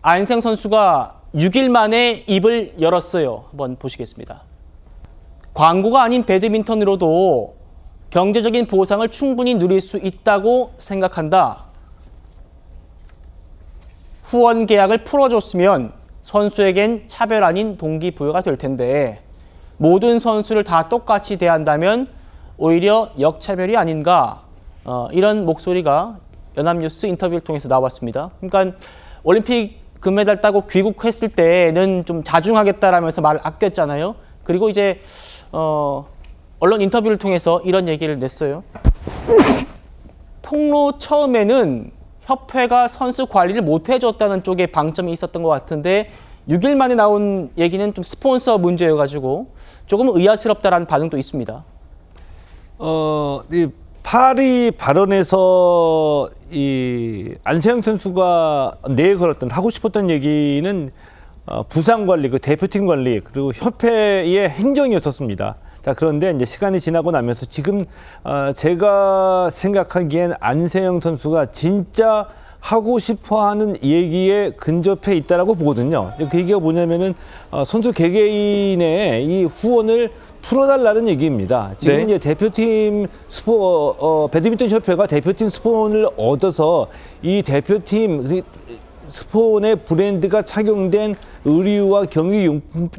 안세영 선수가 6일 만에 입을 열었어요. 한번 보시겠습니다. 광고가 아닌 배드민턴으로도 경제적인 보상을 충분히 누릴 수 있다고 생각한다. 후원 계약을 풀어줬으면 선수에겐 차별 아닌 동기부여가 될 텐데 모든 선수를 다 똑같이 대한다면 오히려 역차별이 아닌가, 이런 목소리가 연합뉴스 인터뷰를 통해서 나왔습니다. 그러니까 올림픽 금메달 따고 귀국했을 때는 좀 자중하겠다라면서 말을 아꼈잖아요. 그리고 이제 언론 인터뷰를 통해서 이런 얘기를 냈어요. 폭로 처음에는 협회가 선수 관리를 못 해줬다는 쪽에 방점이 있었던 것 같은데 6일 만에 나온 얘기는 좀 스폰서 문제여가지고 조금 의아스럽다라는 반응도 있습니다. 이 파리 발언에서 이 안세영 선수가 내걸었던 하고 싶었던 얘기는 부상 관리, 그 대표팀 관리, 그리고 협회의 행정이었었습니다. 자, 그런데 이제 시간이 지나고 나면서 지금 제가 생각하기엔 안세영 선수가 진짜 하고 싶어하는 얘기에 근접해 있다라고 보거든요. 그 얘기가 뭐냐면은 선수 개개인의 이 후원을 풀어달라는 얘기입니다. 지금 네. 이제 대표팀 배드민턴 협회가 대표팀 스폰을 얻어서 이 대표팀 스폰의 브랜드가 착용된 의류와 경기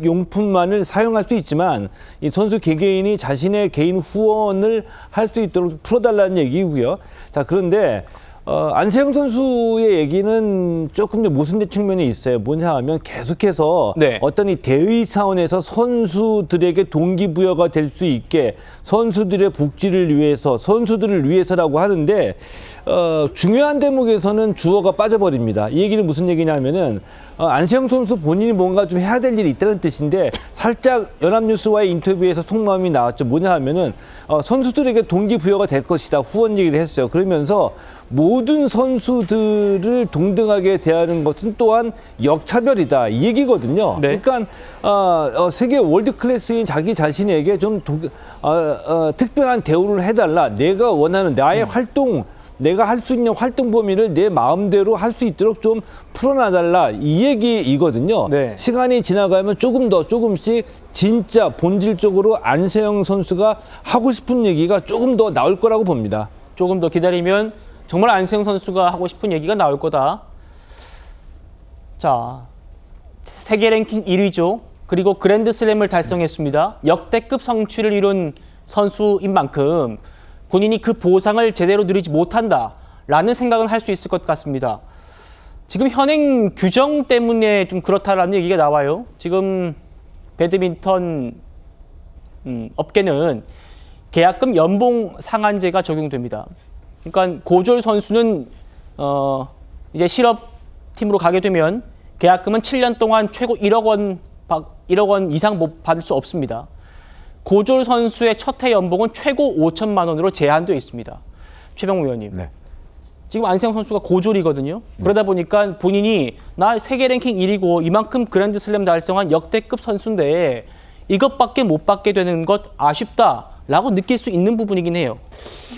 용품만을 사용할 수 있지만 이 선수 개개인이 자신의 개인 후원을 할 수 있도록 풀어달라는 얘기고요. 자, 그런데 안세영 선수의 얘기는 조금 더 모순된 측면이 있어요. 뭐냐 하면 계속해서 네. 어떤 이 대의 차원에서 선수들에게 동기부여가 될 수 있게 선수들의 복지를 위해서, 선수들을 위해서라고 하는데 중요한 대목에서는 주어가 빠져버립니다. 이 얘기는 무슨 얘기냐면은 안세영 선수 본인이 뭔가 좀 해야 될 일이 있다는 뜻인데 살짝 연합뉴스와의 인터뷰에서 속마음이 나왔죠. 뭐냐 하면은 선수들에게 동기부여가 될 것이다. 후원 얘기를 했어요. 그러면서 모든 선수들을 동등하게 대하는 것은 또한 역차별이다. 이 얘기거든요. 네. 그러니까 세계 월드 클래스인 자기 자신에게 좀 특별한 대우를 해달라. 내가 원하는 나의 활동, 내가 할 수 있는 활동 범위를 내 마음대로 할 수 있도록 좀 풀어놔달라. 이 얘기이거든요. 네. 시간이 지나가면 조금씩 진짜 본질적으로 안세영 선수가 하고 싶은 얘기가 조금 더 나올 거라고 봅니다. 조금 더 기다리면 정말 안세영 선수가 하고 싶은 얘기가 나올 거다. 자, 세계 랭킹 1위죠. 그리고 그랜드슬램을 달성했습니다. 역대급 성취를 이룬 선수인 만큼 본인이 그 보상을 제대로 누리지 못한다라는 생각은 할 수 있을 것 같습니다. 지금 현행 규정 때문에 좀 그렇다라는 얘기가 나와요. 지금 배드민턴 업계는 계약금 연봉 상한제가 적용됩니다. 그러니까 고졸 선수는 이제 실업팀으로 가게 되면 계약금은 7년 동안 최고 1억 원 이상 못 받을 수 없습니다. 고졸 선수의 첫 해 연봉은 최고 5천만 원으로 제한되어 있습니다. 최병무 의원님. 네. 지금 안세영 선수가 고졸이거든요. 그러다 보니까 본인이 나 세계 랭킹 1위고 이만큼 그랜드슬램 달성한 역대급 선수인데 이것밖에 못 받게 되는 것 아쉽다라고 느낄 수 있는 부분이긴 해요.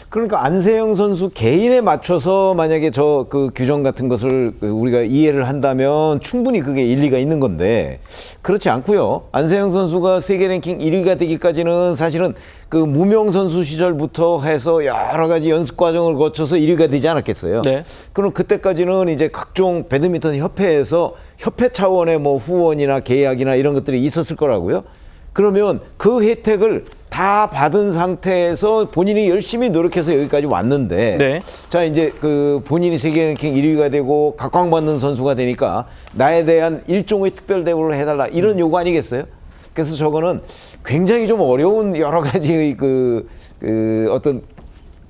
그러니까 안세영 선수 개인에 맞춰서 만약에 그 규정 같은 것을 우리가 이해를 한다면 충분히 그게 일리가 있는 건데 그렇지 않고요. 안세영 선수가 세계 랭킹 1위가 되기까지는 사실은 그 무명 선수 시절부터 해서 여러 가지 연습 과정을 거쳐서 1위가 되지 않았겠어요. 네. 그럼 그때까지는 이제 각종 배드민턴 협회에서 협회 차원의 뭐 후원이나 계약이나 이런 것들이 있었을 거라고요. 그러면 그 혜택을 다 받은 상태에서 본인이 열심히 노력해서 여기까지 왔는데 네. 자 이제 그 본인이 세계 랭킹 1위가 되고 각광받는 선수가 되니까 나에 대한 일종의 특별 대우를 해달라 이런 요구 아니겠어요? 그래서 저거는 굉장히 좀 어려운 여러 가지 그 어떤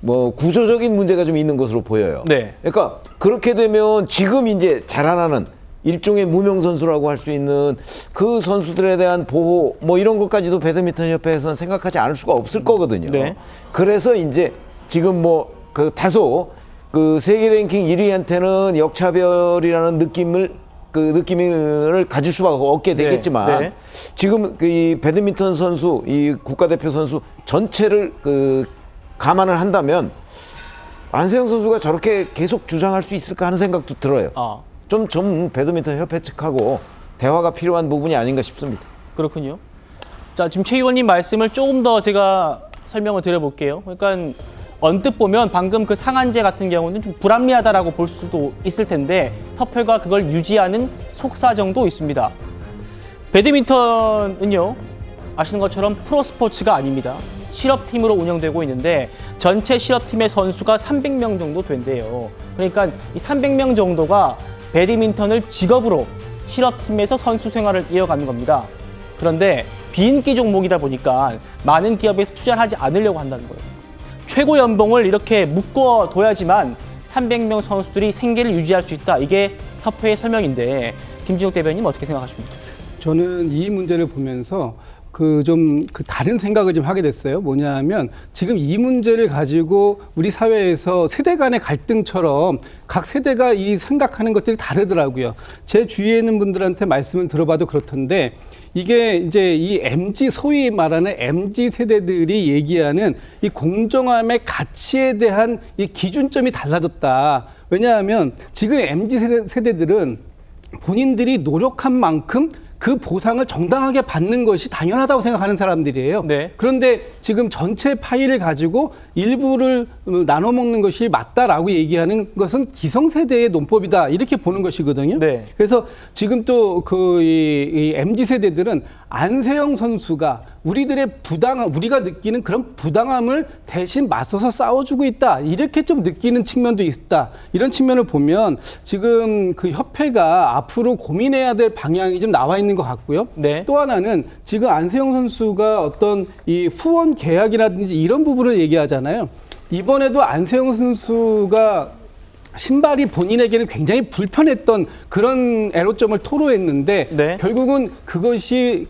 뭐 구조적인 문제가 좀 있는 것으로 보여요. 네. 그러니까 그렇게 되면 지금 이제 자라나는 일종의 무명 선수라고 할 수 있는 그 선수들에 대한 보호 뭐 이런 것까지도 배드민턴 협회에서는 생각하지 않을 수가 없을 거거든요. 네. 그래서 이제 지금 뭐 그 다소 그 세계 랭킹 1위한테는 역차별이라는 느낌을 가질 수밖에 없게 되겠지만 네. 지금 이 배드민턴 선수, 이 국가대표 선수 전체를 감안을 한다면 안세영 선수가 저렇게 계속 주장할 수 있을까 하는 생각도 들어요. 좀 배드민턴 협회 측하고 대화가 필요한 부분이 아닌가 싶습니다. 그렇군요. 자, 지금 최 의원님 말씀을 조금 더 제가 설명을 드려볼게요. 그러니까 언뜻 보면 방금 그 상한제 같은 경우는 좀 불합리하다라고 볼 수도 있을 텐데 협회가 그걸 유지하는 속사정도 있습니다. 배드민턴은요, 아시는 것처럼 프로스포츠가 아닙니다. 실업팀으로 운영되고 있는데 전체 실업팀의 선수가 300명 정도 된대요. 그러니까 이 300명 정도가 배드민턴을 직업으로 실업팀에서 선수 생활을 이어가는 겁니다. 그런데 비인기 종목이다 보니까 많은 기업에서 투자를 하지 않으려고 한다는 거예요. 최고 연봉을 이렇게 묶어둬야지만 300명 선수들이 생계를 유지할 수 있다. 이게 협회의 설명인데 김진욱 대변인 어떻게 생각하십니까? 저는 이 문제를 보면서 그 다른 생각을 좀 하게 됐어요. 뭐냐면 지금 이 문제를 가지고 우리 사회에서 세대 간의 갈등처럼 각 세대가 이 생각하는 것들이 다르더라고요. 제 주위에 있는 분들한테 말씀을 들어봐도 그렇던데 이게 이제 이 MZ 소위 말하는 MZ 세대들이 얘기하는 이 공정함의 가치에 대한 이 기준점이 달라졌다. 왜냐하면 지금 MZ 세대들은 본인들이 노력한 만큼 그 보상을 정당하게 받는 것이 당연하다고 생각하는 사람들이에요. 네. 그런데 지금 전체 파일을 가지고 일부를 나눠 먹는 것이 맞다라고 얘기하는 것은 기성세대의 논법이다 이렇게 보는 것이거든요. 네. 그래서 지금 또 이 MZ 세대들은 안세영 선수가 우리들의 우리가 느끼는 그런 부당함을 대신 맞서서 싸워주고 있다 이렇게 좀 느끼는 측면도 있다. 이런 측면을 보면 지금 그 협회가 앞으로 고민해야 될 방향이 좀 나와 있는 것 같고요. 네. 또 하나는 지금 안세영 선수가 어떤 이 후원 계약이라든지 이런 부분을 얘기하잖아요. 이번에도 안세영 선수가 신발이 본인에게는 굉장히 불편했던 그런 애로점을 토로했는데 네. 결국은 그것이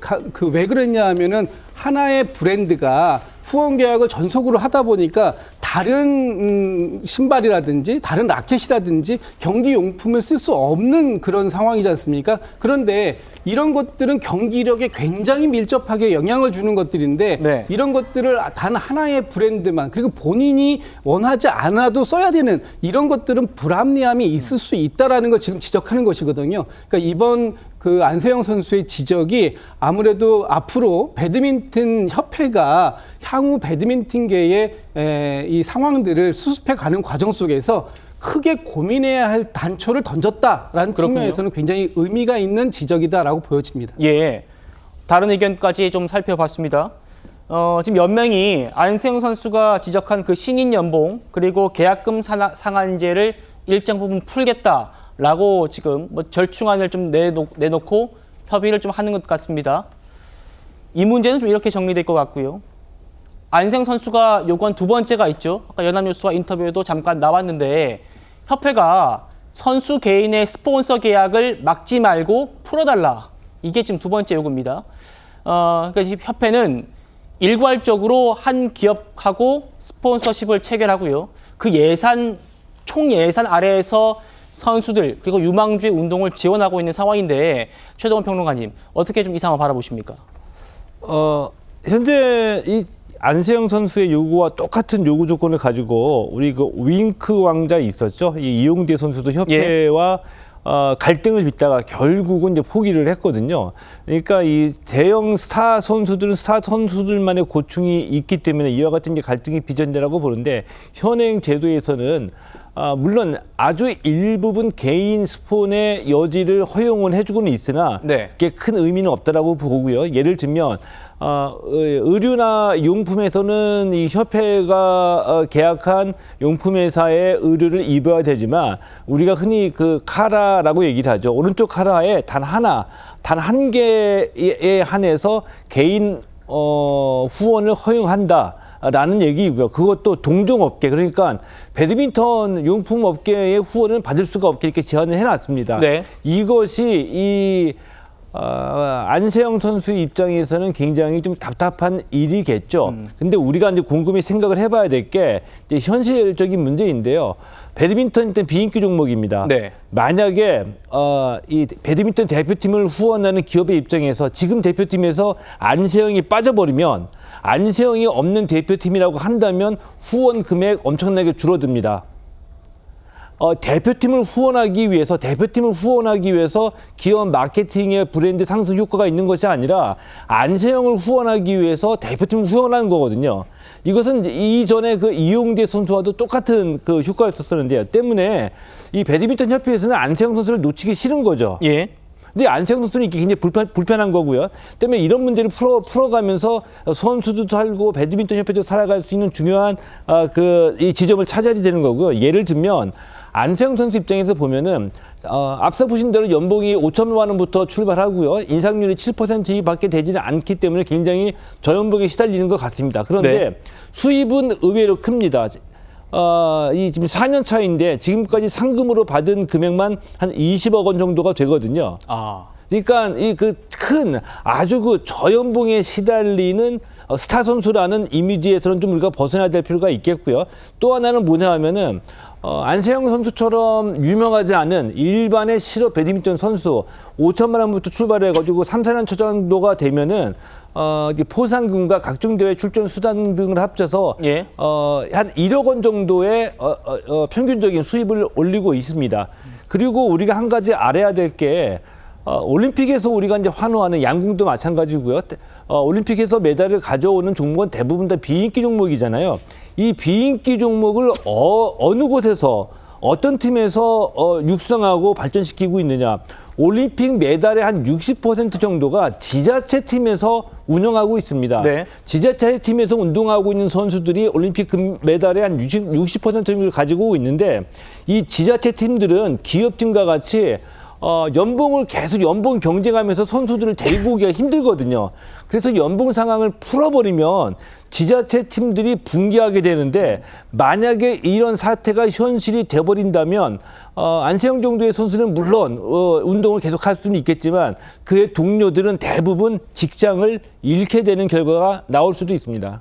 왜 그랬냐 하면은 하나의 브랜드가 후원 계약을 전속으로 하다 보니까 다른 신발이라든지 다른 라켓이라든지 경기 용품을 쓸 수 없는 그런 상황이지 않습니까? 그런데 이런 것들은 경기력에 굉장히 밀접하게 영향을 주는 것들인데 네. 이런 것들을 단 하나의 브랜드만 그리고 본인이 원하지 않아도 써야 되는 이런 것들은 불합리함이 있을 수 있다라는 걸 지금 지적하는 것이거든요. 그러니까 이번 그 안세영 선수의 지적이 아무래도 앞으로 배드민턴 협회가 향후 배드민턴계의 이 상황들을 수습해 가는 과정 속에서 크게 고민해야 할 단초를 던졌다라는 그렇군요. 측면에서는 굉장히 의미가 있는 지적이다라고 보여집니다. 예, 다른 의견까지 좀 살펴봤습니다. 지금 연맹이 안세영 선수가 지적한 그 신인 연봉 그리고 계약금 상한제를 일정 부분 풀겠다라고 지금 뭐 절충안을 좀 내놓고 협의를 좀 하는 것 같습니다. 이 문제는 좀 이렇게 정리될 것 같고요. 안세영 선수가 요구한 두 번째가 있죠. 아까 연합뉴스와 인터뷰에도 잠깐 나왔는데 협회가 선수 개인의 스폰서 계약을 막지 말고 풀어달라. 이게 지금 두 번째 요구입니다. 그러니까 협회는 일괄적으로 한 기업하고 스폰서십을 체결하고요. 그 총 예산 아래에서 선수들 그리고 유망주의 운동을 지원하고 있는 상황인데 최동원 평론가님 어떻게 좀 이 상황 바라보십니까? 현재 이 안세영 선수의 요구와 똑같은 요구 조건을 가지고 우리 그 윙크 왕자 있었죠. 이 이용대 선수도 협회와 갈등을 빚다가 결국은 이제 포기를 했거든요. 그러니까 이 대형 스타 선수들만의 고충이 있기 때문에 이와 같은 게 갈등이 빚어진다라고 보는데 현행 제도에서는 물론 아주 일부분 개인 스폰의 여지를 허용은 해주고는 있으나 네. 그게 큰 의미는 없다라고 보고요. 예를 들면 의류나 용품에서는 이 협회가 계약한 용품 회사의 의류를 입어야 되지만 우리가 흔히 그 카라라고 얘기를 하죠. 오른쪽 카라에 단 한 개에 한해서 개인 후원을 허용한다. 라는 얘기이고요. 그것도 동종업계, 그러니까 배드민턴 용품 업계의 후원은 받을 수가 없게 이렇게 제한을 해놨습니다. 네. 이것이 안세영 선수 입장에서는 굉장히 좀 답답한 일이겠죠. 근데 우리가 이제 곰곰이 생각을 해봐야 될 게 현실적인 문제인데요. 배드민턴 일단 비인기 종목입니다. 네. 만약에 이 배드민턴 대표팀을 후원하는 기업의 입장에서 지금 대표팀에서 안세영이 빠져버리면 안세영이 없는 대표팀이라고 한다면 후원 금액 엄청나게 줄어듭니다. 대표팀을 후원하기 위해서 기업 마케팅의 브랜드 상승 효과가 있는 것이 아니라 안세영을 후원하기 위해서 대표팀을 후원하는 거거든요. 이것은 이전에 그 이용대 선수와도 똑같은 그 효과였었는데요. 때문에 이 배드민턴 협회에서는 안세영 선수를 놓치기 싫은 거죠. 예. 근데 안세영 선수는 이게 굉장히 불편한 거고요. 때문에 이런 문제를 풀어가면서 선수도 살고 배드민턴 협회도 살아갈 수 있는 중요한 이 지점을 찾아야 되는 거고요. 예를 들면 안세영 선수 입장에서 보면은 앞서 보신 대로 연봉이 5천만 원부터 출발하고요. 인상률이 7%밖에 되지는 않기 때문에 굉장히 저연봉에 시달리는 것 같습니다. 그런데 네. 수입은 의외로 큽니다. 이 지금 4년 차인데 지금까지 상금으로 받은 금액만 한 20억 원 정도가 되거든요. 그러니까 이 그 큰 아주 그 저연봉에 시달리는 스타 선수라는 이미지에서는 좀 우리가 벗어나야 될 필요가 있겠고요. 또 하나는 뭐냐 하면은 안세영 선수처럼 유명하지 않은 일반의 실업 배드민턴 선수 5천만 원부터 출발해가지고 3, 4년 차 정도가 되면은 포상금과 각종 대회 출전 수단 등을 합쳐서 예. 한 1억 원 정도의 평균적인 수입을 올리고 있습니다. 그리고 우리가 한 가지 알아야 될 게 올림픽에서 우리가 이제 환호하는 양궁도 마찬가지고요. 올림픽에서 메달을 가져오는 종목은 대부분 다 비인기 종목이잖아요. 이 비인기 종목을 어느 곳에서 어떤 팀에서 육성하고 발전시키고 있느냐. 올림픽 메달의 한 60% 정도가 지자체 팀에서 운영하고 있습니다. 네. 지자체 팀에서 운동하고 있는 선수들이 올림픽 메달의 한 60%를 가지고 있는데 이 지자체 팀들은 기업팀과 같이 연봉을 계속 연봉 경쟁하면서 선수들을 데리고 오기가 힘들거든요. 그래서 연봉 상황을 풀어버리면 지자체 팀들이 붕괴하게 되는데 만약에 이런 사태가 현실이 돼버린다면 안세영 정도의 선수는 물론 운동을 계속할 수는 있겠지만 그의 동료들은 대부분 직장을 잃게 되는 결과가 나올 수도 있습니다.